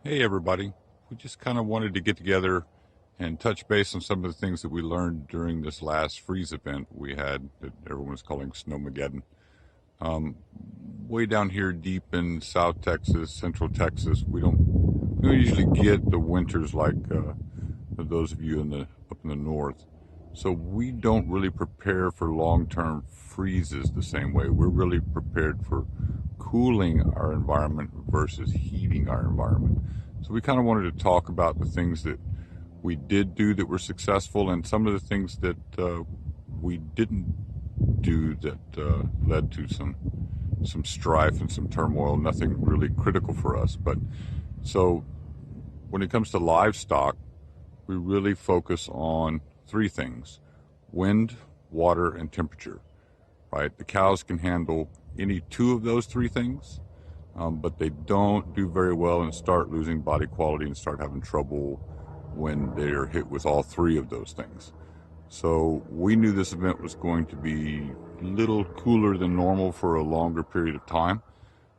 Hey everybody, we just kind of wanted to get together and touch base on some of the things that we learned during this last freeze event we had that everyone was calling Snowmageddon. Um, Way down here deep in South Texas, Central Texas, we don't usually get the winters like those of you up in the north. So we don't really prepare for long-term freezes the same way. We're really prepared for cooling our environment versus heating our environment. So we kind of wanted to talk about the things that we did do that were successful and some of the things that we didn't do that led to some strife and some turmoil. Nothing really critical for us. But so when it comes to livestock, we really focus on three things: wind, water, and temperature, right? The cows can handle any two of those three things, but they don't do very well and start losing body quality and start having trouble when they're hit with all three of those things. So we knew this event was going to be a little cooler than normal for a longer period of time.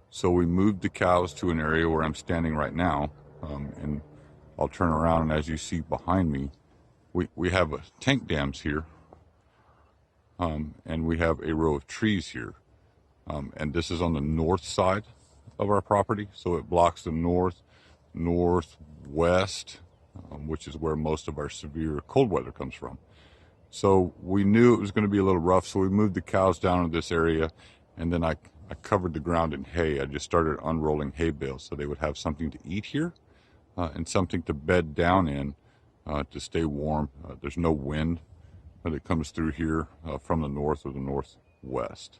So we moved the cows to an area where I'm standing right now, and I'll turn around, and as you see behind me, we have tank dams here, and we have a row of trees here. And this is on the north side of our property, so it blocks the northwest, which is where most of our severe cold weather comes from. So we knew it was going to be a little rough, so we moved the cows down to this area, and then I covered the ground in hay. I just started unrolling hay bales so they would have something to eat here, and something to bed down in to stay warm. There's no wind that comes through here from the north or the northwest.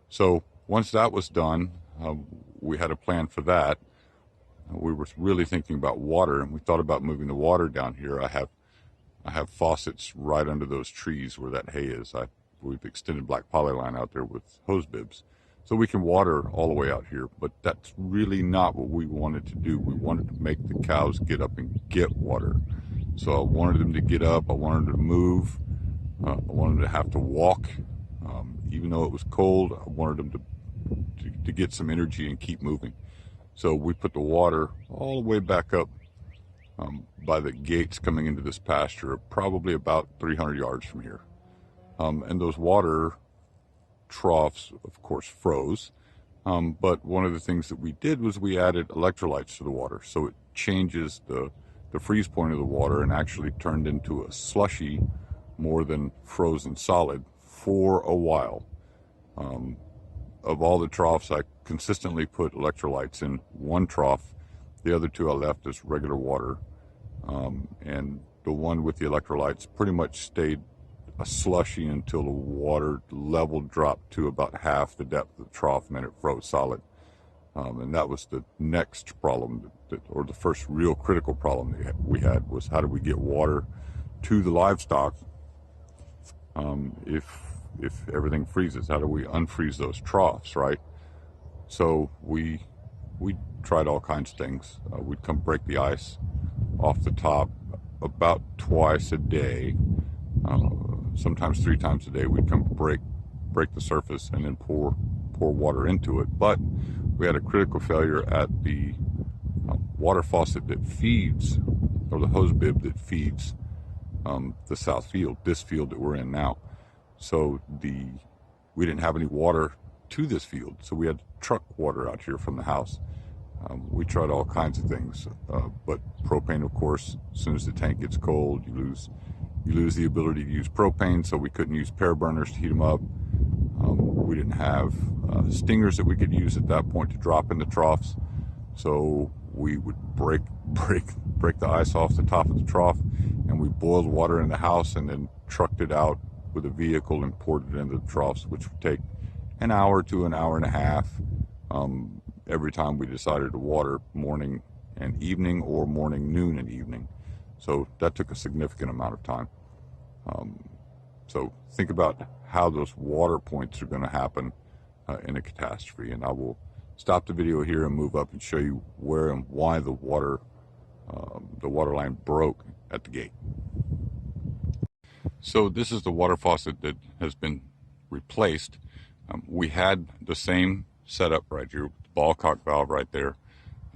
So once that was done, we had a plan for that. We were really thinking about water, and we thought about moving the water down here. I have faucets right under those trees where that hay is. We've extended black polyline out there with hose bibs, so we can water all the way out here. But that's really not what we wanted to do. We wanted to make the cows get up and get water. So I wanted them to get up. I wanted them to move. I wanted them to have to walk. Even though it was cold, I wanted them to get some energy and keep moving. So we put the water all the way back up by the gates coming into this pasture, probably about 300 yards from here. And those water troughs, of course, froze. But one of the things that we did was we added electrolytes to the water. So it changes the freeze point of the water and actually turned into a slushy more than frozen solid for a while. Of all the troughs, I consistently put electrolytes in one trough. The other two I left as regular water. And the one with the electrolytes pretty much stayed a slushy until the water level dropped to about half the depth of the trough, and then it froze solid. And that was the next problem, or the first real critical problem that we had, was how do we get water to the livestock if everything freezes? How do we unfreeze those troughs, right? So we tried all kinds of things. We'd come break the ice off the top about twice a day, sometimes 3 times a day. We'd come break the surface and then pour water into it. But we had a critical failure at the water faucet that feeds, or the hose bib that feeds the south field, this field that we're in now. So we didn't have any water to this field, so we had to truck water out here from the house. We tried all kinds of things, but propane, of course, as soon as the tank gets cold, you lose the ability to use propane, so we couldn't use pear burners to heat them up. We didn't have stingers that we could use at that point to drop in the troughs, so we would break the ice off the top of the trough, and we boiled water in the house and then trucked it out with a vehicle and poured it into the troughs, which would take an hour to an hour and a half every time we decided to water morning and evening, or morning, noon, and evening. So that took a significant amount of time. So think about how those water points are going to happen in a catastrophe, and I will stop the video here and move up and show you where and why the water line broke at the gate. So this is the water faucet that has been replaced. We had the same setup right here, with the ball cock valve right there.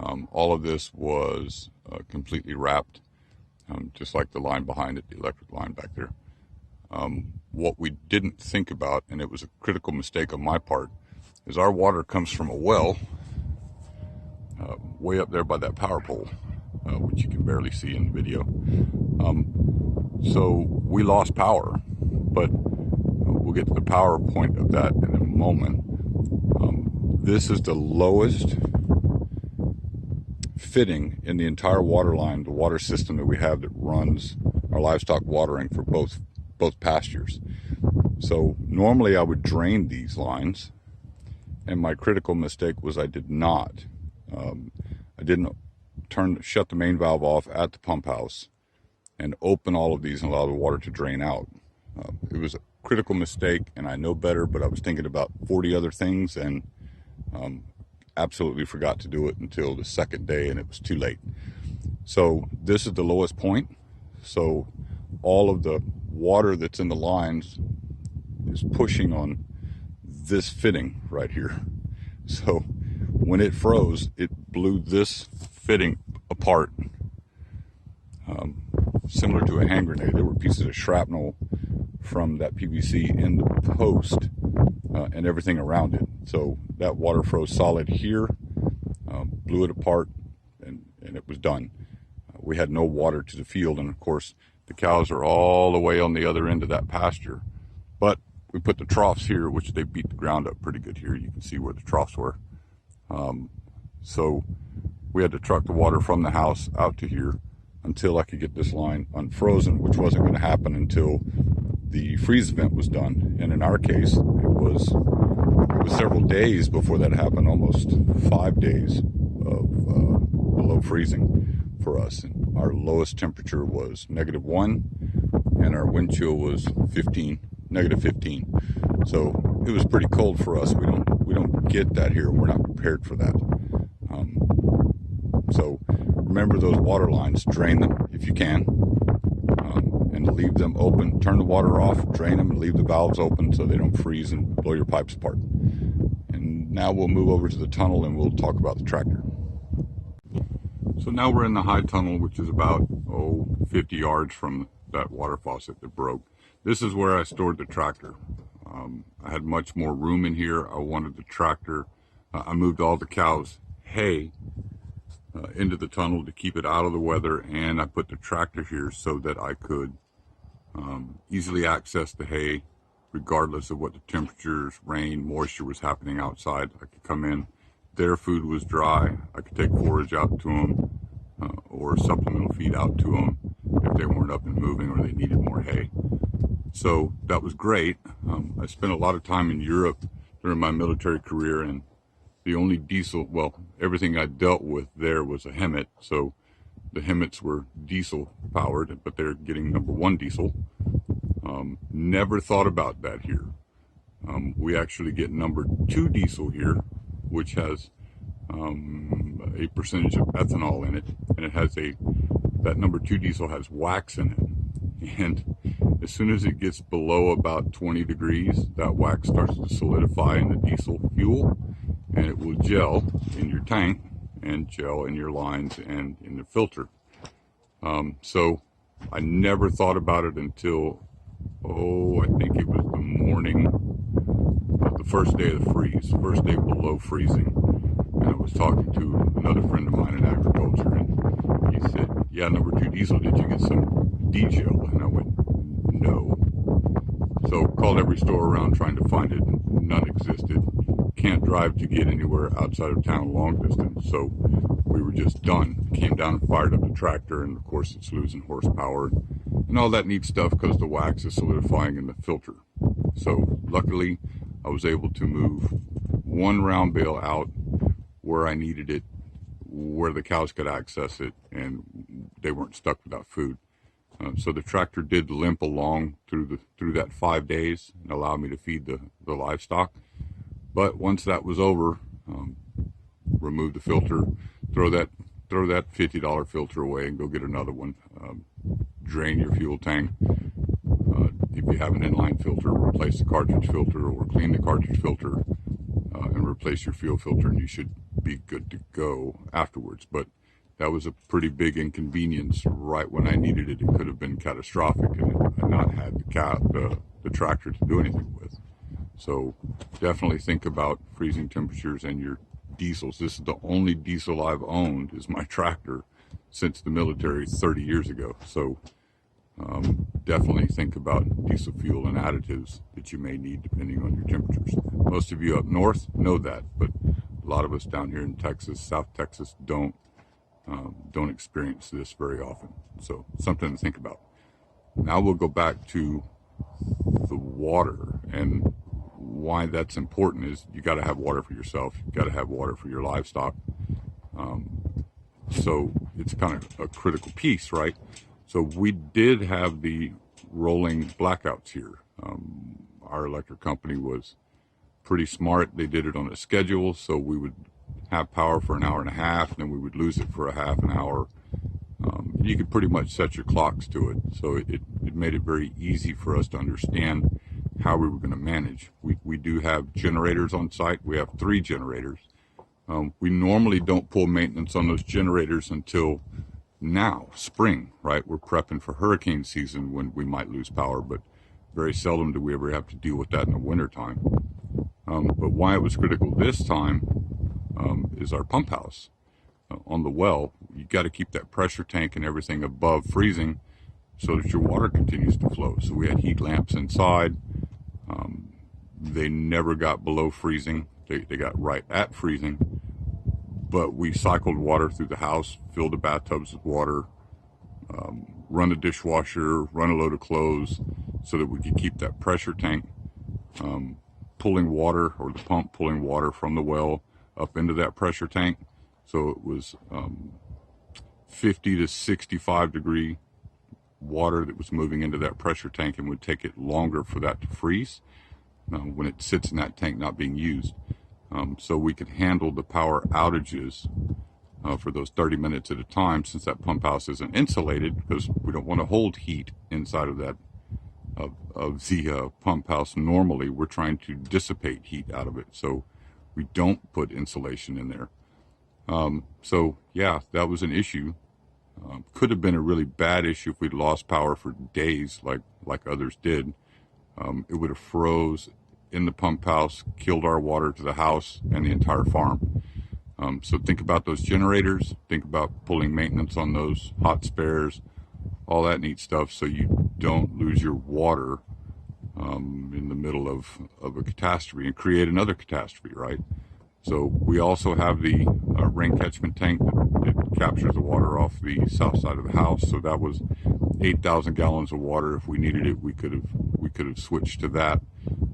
All of this was completely wrapped, just like the line behind it, the electric line back there. What we didn't think about, and it was a critical mistake on my part, is our water comes from a well way up there by that power pole, which you can barely see in the video. So we lost power, but we'll get to the power point of that in a moment. This is the lowest fitting in the entire water line, the water system that we have that runs our livestock watering for both pastures. So normally I would drain these lines, and my critical mistake was I did not. I didn't shut the main valve off at the pump house and open all of these and allow the water to drain out. It was a critical mistake, and I know better, but I was thinking about 40 other things and absolutely forgot to do it until the second day, and it was too late. So this is the lowest point. So all of the water that's in the lines is pushing on this fitting right here. So when it froze, it blew this fitting apart, similar to a hand grenade. There were pieces of shrapnel from that PVC in the post and everything around it. So that water froze solid here, blew it apart, and it was done. We had no water to the field, and of course the cows are all the way on the other end of that pasture. But we put the troughs here, which they beat the ground up pretty good here. You can see where the troughs were. So we had to truck the water from the house out to here until I could get this line unfrozen, which wasn't going to happen until the freeze event was done. And in our case, it was several days before that happened, almost 5 days of below freezing for us. And our lowest temperature was -1, and our wind chill was -15. So it was pretty cold for us. We don't get that here. We're not prepared for that. So remember those water lines, drain them if you can, and leave them open. Turn the water off, drain them, and leave the valves open so they don't freeze and blow your pipes apart. And now we'll move over to the tunnel and we'll talk about the tractor. So now we're in the high tunnel, which is about 50 yards from that water faucet that broke. This is where I stored the tractor. I had much more room in here. I wanted the tractor. I moved all the cows' hay into the tunnel to keep it out of the weather, and I put the tractor here so that I could easily access the hay regardless of what the temperatures, rain, moisture was happening outside. I could come in. Their food was dry. I could take forage out to them or supplemental feed out to them if they weren't up and moving or they needed more hay. So that was great. I spent a lot of time in Europe during my military career, and the only diesel, well, everything I dealt with there was a Hemet. So the Hemets were diesel powered, but they're getting #1 diesel. Never thought about that here. We actually get #2 diesel here, which has a percentage of ethanol in it, and it has that #2 diesel has wax in it. And as soon as it gets below about 20 degrees, that wax starts to solidify in the diesel fuel, and it will gel in your tank and gel in your lines and in the filter. So I never thought about it until, I think it was the morning of the first day of the freeze, first day below freezing. And I was talking to another friend of mine in agriculture, and he said, yeah, #2 diesel, did you get some D-gel? And I went, no. So called every store around trying to find it. None existed. Can't drive to get anywhere outside of town long distance. So we were just done. Came down and fired up the tractor, and of course it's losing horsepower and all that neat stuff because the wax is solidifying in the filter. So luckily I was able to move one round bale out where I needed it, where the cows could access it, and they weren't stuck without food. So the tractor did limp along through that 5 days and allow me to feed the livestock. But once that was over, remove the filter, throw that $50 filter away and go get another one. Drain your fuel tank. If you have an inline filter, replace the cartridge filter or clean the cartridge filter and replace your fuel filter, and you should be good to go afterwards. But that was a pretty big inconvenience right when I needed it. It could have been catastrophic and not had the tractor to do anything with. So definitely think about freezing temperatures and your diesels. This is the only diesel I've owned is my tractor since the military 30 years ago. So definitely think about diesel fuel and additives that you may need depending on your temperatures. Most of you up north know that, but a lot of us down here in Texas, South Texas, don't experience this very often. So something to think about. Now we'll go back to the water, and why that's important is you got to have water for yourself. You got to have water for your livestock. So it's kind of a critical piece, right? So we did have the rolling blackouts here. Our electric company was pretty smart. They did it on a schedule, so we would have power for an hour and a half, and then we would lose it for a half an hour. You could pretty much set your clocks to it, so it made it very easy for us to understand how we were going to manage. We do have generators on site. We have 3 generators. We normally don't pull maintenance on those generators until now, spring, right? We're prepping for hurricane season when we might lose power, but very seldom do we ever have to deal with that in the wintertime. But why it was critical this time is our pump house. On the well, you got to keep that pressure tank and everything above freezing so that your water continues to flow. So we had heat lamps inside. They never got below freezing. They got right at freezing. But we cycled water through the house, filled the bathtubs with water, run the dishwasher, run a load of clothes so that we could keep that pressure tank pulling water, or the pump pulling water from the well up into that pressure tank. So it was 50 to 65 degree water that was moving into that pressure tank, and would take it longer for that to freeze when it sits in that tank not being used. So we could handle the power outages for those 30 minutes at a time, since that pump house isn't insulated, because we don't want to hold heat inside of that of the pump house. Normally we're trying to dissipate heat out of it, so we don't put insulation in there. So yeah, that was an issue. Could have been a really bad issue if we'd lost power for days like others did. It would have froze in the pump house, killed our water to the house and the entire farm. So think about those generators, think about pulling maintenance on those, hot spares, all that neat stuff, so you don't lose your water in the middle of a catastrophe and create another catastrophe, right? So we also have the rain catchment tank that captures the water off the south side of the house. So that was 8,000 gallons of water. If we needed it, we could have switched to that.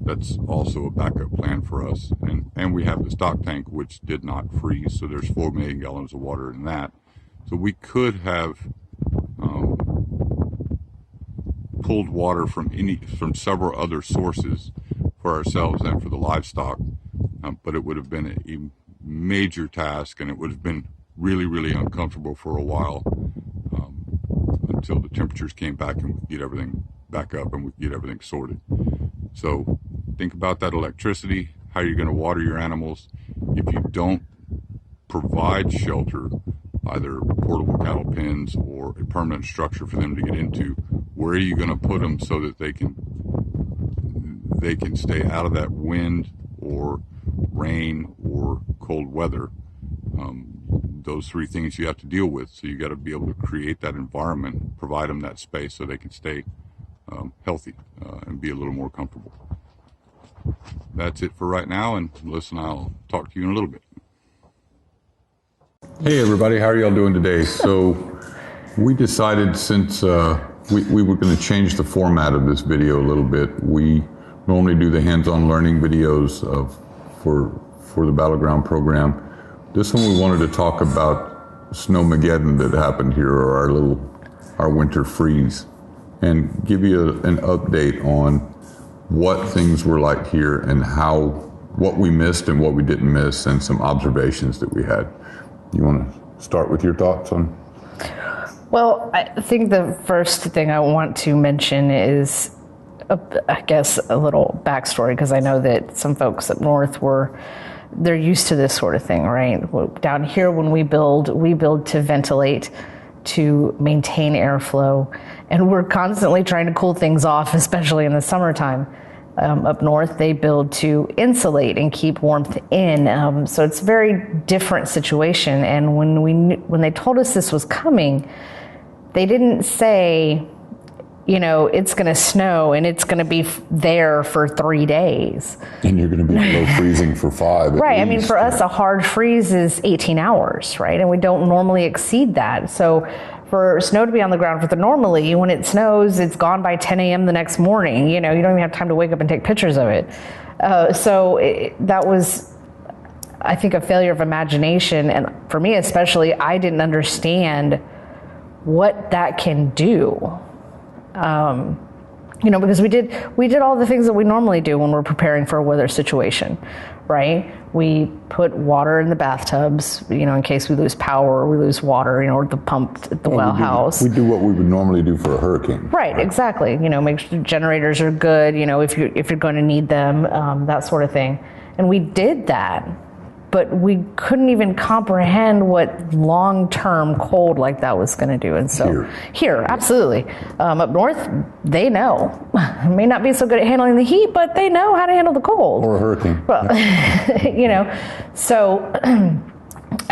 That's also a backup plan for us. And we have the stock tank, which did not freeze. So there's 4 million gallons of water in that. So we could have pulled water from several other sources for ourselves and for the livestock. But it would have been a major task, and it would have been really, really uncomfortable for a while until the temperatures came back and we could get everything back up and we could get everything sorted. So think about that electricity, how you're going to water your animals. If you don't provide shelter, either portable cattle pens or a permanent structure for them to get into, where are you going to put them so that they can stay out of that wind or rain or cold weather? Those 3 things you have to deal with. So you got to be able to create that environment, provide them that space so they can stay healthy and be a little more comfortable. That's it for right now, and Melissa and I'll talk to you in a little bit. Hey everybody, how are y'all doing today? So we decided, since we were going to change the format of this video a little bit. We normally do the hands-on learning videos for the Battleground program. This one we wanted to talk about Snowmageddon that happened here, or our winter freeze, and give you an update on what things were like here and what we missed and what we didn't miss, and some observations that we had. You want to start with your thoughts on? Well, I think the first thing I want to mention is, I guess, a little backstory, because I know that some folks up north were they're used to this sort of thing, right? Down here, when we build to ventilate, to maintain airflow, and we're constantly trying to cool things off, especially in the summertime. Up north, they build to insulate and keep warmth in. So it's a very different situation. And when they told us this was coming, they didn't say, it's going to snow and it's going to be there for 3 days. And you're going to be below freezing for 5. Right. I mean, for us, a hard freeze is 18 hours, right? And we don't normally exceed that. So for snow to be on the ground normally, when it snows, it's gone by 10 a.m. the next morning. You don't even have time to wake up and take pictures of it. That was, I think, a failure of imagination. And for me especially, I didn't understand what that can do. Because we did all the things that we normally do when we're preparing for a weather situation, right? We put water in the bathtubs, in case we lose power or we lose water, or the pump at the well house. We do what we would normally do for a hurricane. Right, exactly. Make sure generators are good, if you're going to need them, that sort of thing. And we did that. But we couldn't even comprehend what long-term cold like that was going to do. And so here, absolutely. Up north, they know. May not be so good at handling the heat, but they know how to handle the cold. Or a hurricane. Well, So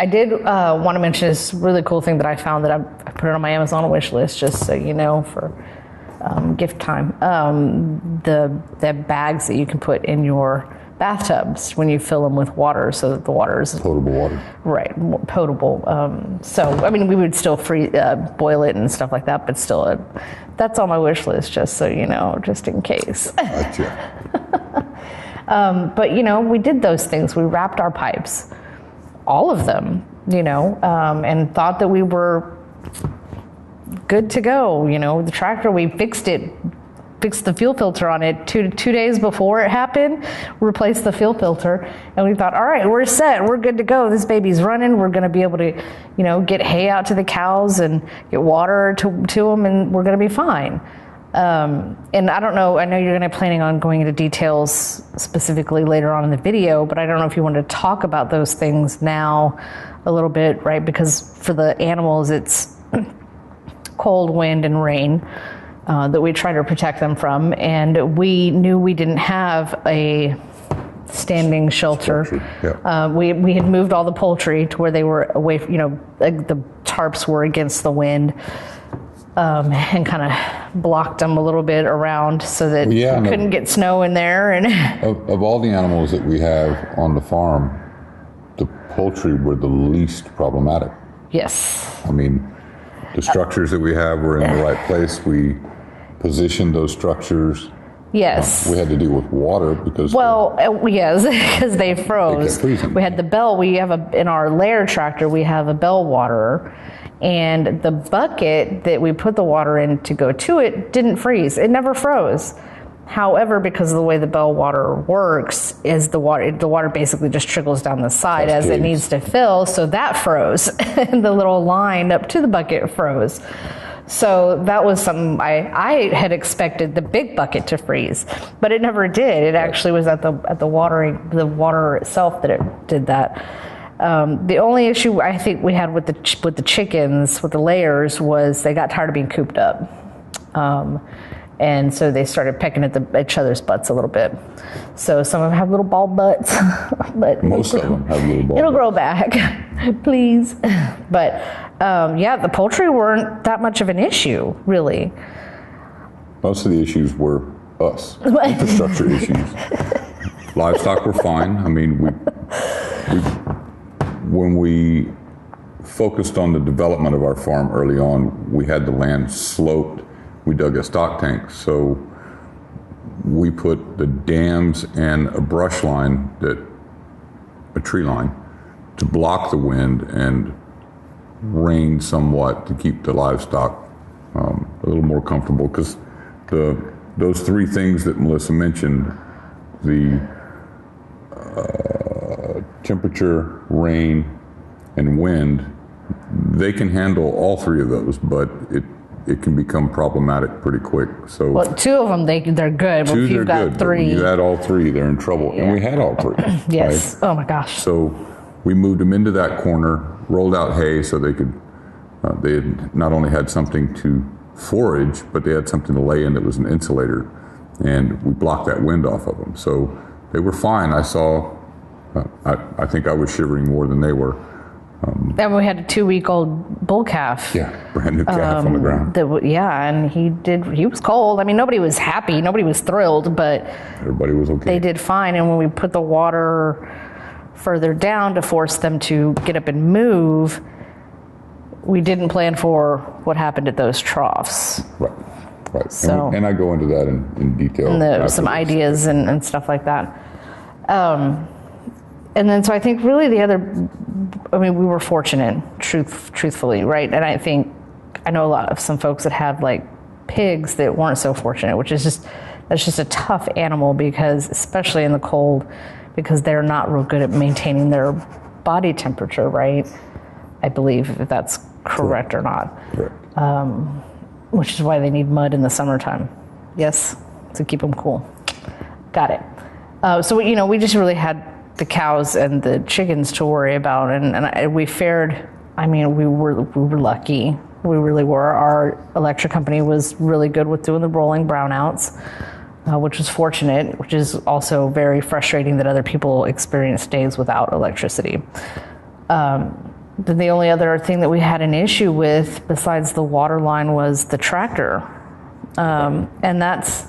I did want to mention this really cool thing that I found that I put it on my Amazon wish list, just so you know, for gift time. The bags that you can put in your bathtubs when you fill them with water, so that the water is potable water. Right, more potable. We would still boil it and stuff like that, but still, that's on my wish list, just so you know, just in case. Gotcha. But we did those things. We wrapped our pipes, all of them, and thought that we were good to go. The tractor, we fixed the fuel filter on it two days before it happened, replaced the fuel filter, and we thought, all right, we're set, we're good to go. This baby's running. We're going to be able to, get hay out to the cows and get water to them, and we're going to be fine. And I don't know, I know you're going to be planning on going into details specifically later on in the video, but I don't know if you want to talk about those things now a little bit, right? Because for the animals, it's cold, wind, and rain. That we try to protect them from, and we knew we didn't have a standing shelter. Yeah. We had moved all the poultry to where they were away, the tarps were against the wind, and kind of blocked them a little bit around so that we couldn't get snow in there. And of all the animals that we have on the farm, the poultry were the least problematic. Yes. I mean, the structures that we have were in the right place. We positioned those structures. Yes. We had to deal with water because yes, because they froze. We had the bell. In our layer tractor, we have a bell waterer, and the bucket that we put the water in to go to it didn't freeze. It never froze. However, because of the way the bell water works, is the water basically just trickles down the side as it needs to fill. So that froze, and the little line up to the bucket froze. So that was something I had expected the big bucket to freeze, but it never did. It actually was at the water itself that it did that. The only issue I think we had with the chickens, with the layers, was they got tired of being cooped up. And so they started pecking at each other's butts a little bit. So some of them have little bald butts, but most of them have little bald it'll butts. grow back, please. But the poultry weren't that much of an issue, really. Most of the issues were us, infrastructure issues. Livestock were fine. I mean, when we focused on the development of our farm early on, we had the land sloped. We dug a stock tank, so we put the dams and a brush line, a tree line, to block the wind and rain somewhat to keep the livestock a little more comfortable. Because those three things that Melissa mentioned, the temperature, rain, and wind, they can handle all three of those, but it can become problematic pretty quick. So Well, two of them, they're good. But two, if they're you've got good. But when three. you had all three, they're in trouble. And we had all three. Yes. Right? Oh my gosh. So we moved them into that corner, rolled out hay so they could, they had not only had something to forage, but they had something to lay in that was an insulator. And we blocked that wind off of them. So they were fine. I saw, I think I was shivering more than they were. And we had a 2-week-old bull calf. Yeah, brand new calf on the ground. And he was cold. I mean, nobody was happy. Nobody was thrilled, but Everybody was okay. they did fine. And when we put the water further down to force them to get up and move, we didn't plan for what happened at those troughs. Right. So, and I go into that in detail. And some ideas and stuff like that. And then, so I think really we were fortunate, truthfully, right? And I know some folks that have like pigs that weren't so fortunate, that's just a tough animal because, especially in the cold, because they're not real good at maintaining their body temperature, right? I believe if that's correct or not. Correct. Which is why they need mud in the summertime. Yes, to keep them cool. Got it. So we just really had the cows and the chickens to worry about, and we fared. I mean, we were lucky. We really were. Our electric company was really good with doing the rolling brownouts, which was fortunate. Which is also very frustrating that other people experience days without electricity. Then the only other thing that we had an issue with besides the water line was the tractor. And that's,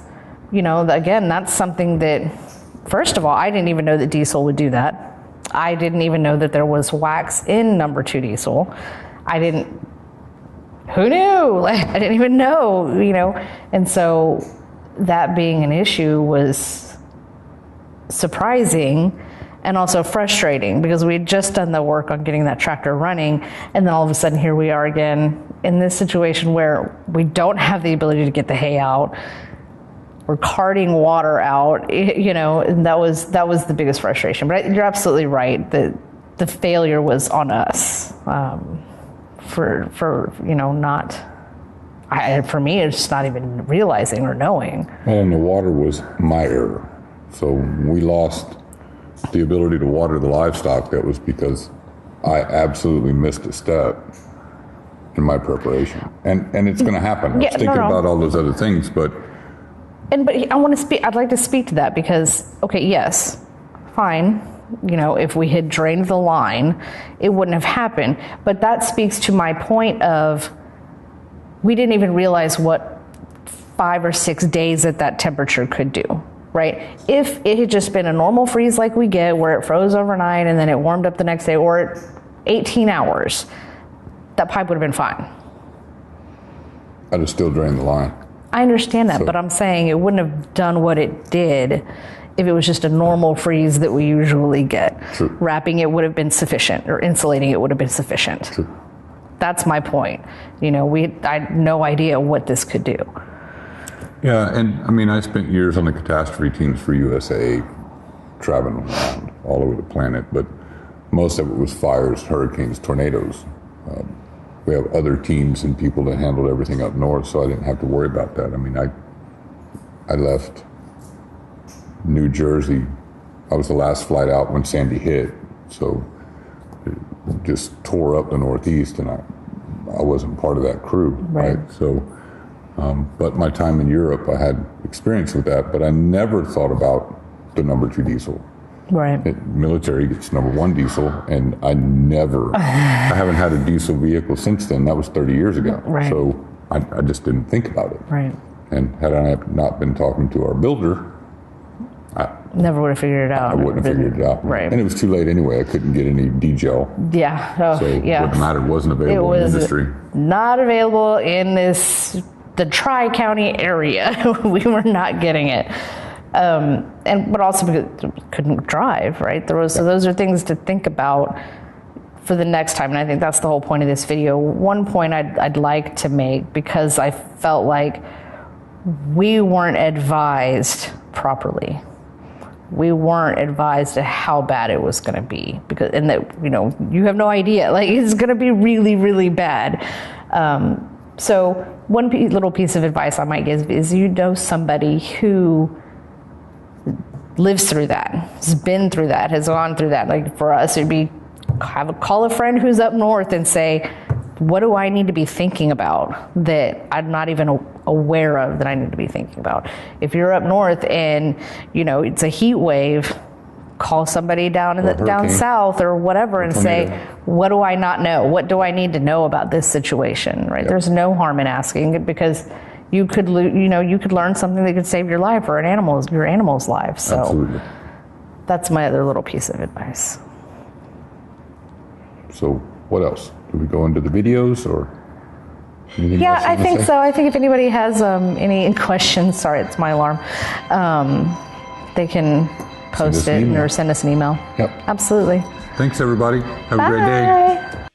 again, that's something that, first of all, I didn't even know that diesel would do that. I didn't even know that there was wax in number 2 diesel. Who knew? Like, I didn't even know, And so that being an issue was surprising and also frustrating because we had just done the work on getting that tractor running, and then all of a sudden here we are again in this situation where we don't have the ability to get the hay out. We're carting water out, and that was the biggest frustration. But you're absolutely right that the failure was on us for me it's just not even realizing or knowing. Well, and the water was my error, so we lost the ability to water the livestock. That was because I absolutely missed a step in my preparation, and it's going to happen. I was thinking about all those other things, but I want to speak. I'd like to speak to that because, okay, yes, fine. If we had drained the line, it wouldn't have happened. But that speaks to my point of we didn't even realize what 5 or 6 days at that temperature could do. Right? If it had just been a normal freeze like we get, where it froze overnight and then it warmed up the next day, or 18 hours, that pipe would have been fine. I'd have still drained the line. I understand that, but I'm saying it wouldn't have done what it did if it was just a normal freeze that we usually get. True. Wrapping it would have been sufficient, or insulating it would have been sufficient. True. That's my point. I had no idea what this could do. Yeah, and I mean, I spent years on the catastrophe teams for USA, traveling around all over the planet, but most of it was fires, hurricanes, tornadoes. We have other teams and people that handled everything up north, so I didn't have to worry about that. I mean, I left New Jersey. I was the last flight out when Sandy hit, so it just tore up the Northeast, and I wasn't part of that crew, right? So. But my time in Europe, I had experience with that, but I never thought about the number 2 diesel. Right. Military gets number 1 diesel, and I haven't had a diesel vehicle since then. That was 30 years ago. Right. So I just didn't think about it. Right. And had I not been talking to our builder, I never would have figured it out. I wouldn't have figured it out. Right. And it was too late anyway. I couldn't get any D-gel. Yeah. Oh, so yeah. what mattered wasn't available in the industry. Not available in the Tri-County area. We were not getting it. But also because we couldn't drive, right? So those are things to think about for the next time. And I think that's the whole point of this video. One point I'd like to make, because I felt like we weren't advised properly. We weren't advised of how bad it was going to be, you have no idea. Like, it's going to be really, really bad. So one little piece of advice I might give is, you know, somebody who lives through that, has been through that, has gone through that. Like for us, it'd be call a friend who's up north and say, what do I need to be thinking about that I'm not even aware of that I need to be thinking about? If you're up north and, you know, it's a heat wave, call somebody down south or whatever and say, what do I not know? What do I need to know about this situation? Right? Yep. There's no harm in asking it, because you could learn something that could save your life or your animal's life. So absolutely. That's my other little piece of advice. So what else? Do we go into the videos or anything else? I think so. I think if anybody has any questions, sorry, it's my alarm, they can post it or send us an email. Yep. Absolutely. Thanks, everybody. Have a great day.